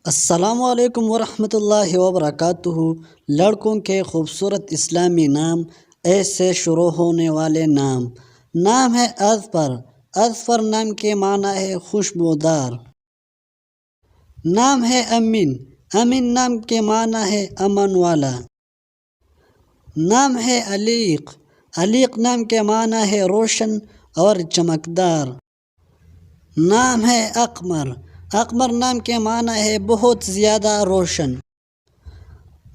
السلام علیکم ورحمۃ اللہ وبرکاتہ۔ لڑکوں کے خوبصورت اسلامی نام، ایسے شروع ہونے والے نام۔ نام ہے اظفر۔ اظفر نام کے معنی ہے خوشبودار۔ نام ہے امین۔ امین نام کے معنی ہے امن والا۔ نام ہے علیق۔ علیق نام کے معنی ہے روشن اور چمکدار۔ نام ہے اقمر۔ اقمر نام کے معنی ہے بہت زیادہ روشن۔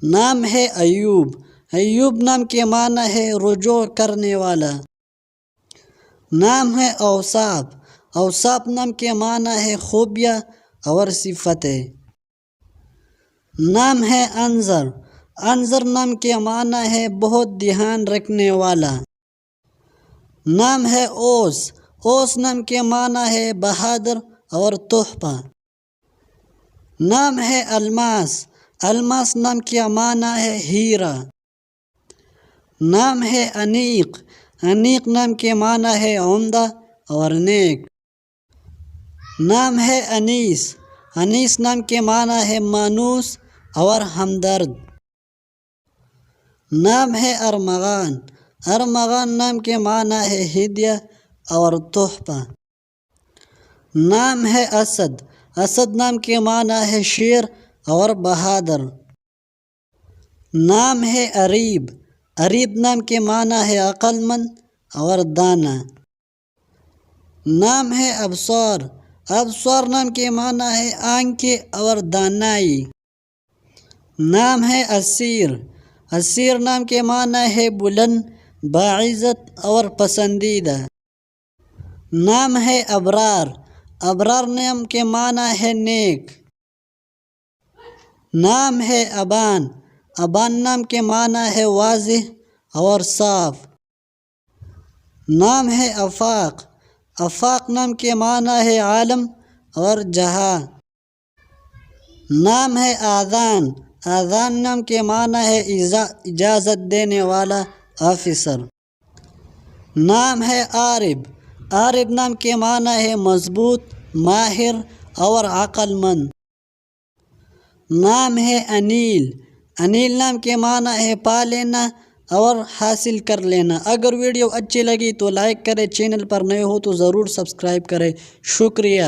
نام ہے ایوب۔ ایوب نام کے معنی ہے رجوع کرنے والا۔ نام ہے اوصاف۔ اوصاف نام کے معنی ہے خوبیاں اور صفتیں۔ نام ہے انظر۔ انظر نام کے معنی ہے بہت دھیان رکھنے والا۔ نام ہے اوس۔ اوس نام کے معنی ہے بہادر اور تحفہ۔ نام ہے الماس۔ الماس نام کے معنی ہے ہیرا۔ نام ہے انیق۔ انیق نام کے معنی ہے عمدہ اور نیک۔ نام ہے انیس۔ انیس نام کے معنی ہے مانوس اور ہمدرد۔ نام ہے ارمغان۔ ارمغان نام کے معنی ہے ہدیہ اور تحفہ۔ نام ہے اسد۔ اسد نام کے معنی ہے شیر اور بہادر۔ نام ہے اریب۔ اریب نام کے معنی ہے عقل مند اور دانا۔ نام ہے ابصار۔ ابصار نام کے معنی ہے آنکھیں اور دانائی۔ نام ہے اسیر۔ اسیر نام کے معنی ہے بلند، باعزت اور پسندیدہ۔ نام ہے ابرار۔ ابرار نام کے معنی ہے نیک۔ نام ہے ابان۔ ابان نام کے معنی ہے واضح اور صاف۔ نام ہے آفاق۔ آفاق نام کے معنی ہے عالم اور جہاں۔ نام ہے آذان۔ آذان نام کے معنی ہے اجازت دینے والا آفیسر۔ نام ہے عارب۔ عارب نام کے معنی ہے مضبوط، ماہر اور عقل مند۔ نام ہے انیل۔ انیل نام کے معنی ہے پا لینا اور حاصل کر لینا۔ اگر ویڈیو اچھی لگی تو لائک کریں، چینل پر نئے ہو تو ضرور سبسکرائب کریں۔ شکریہ۔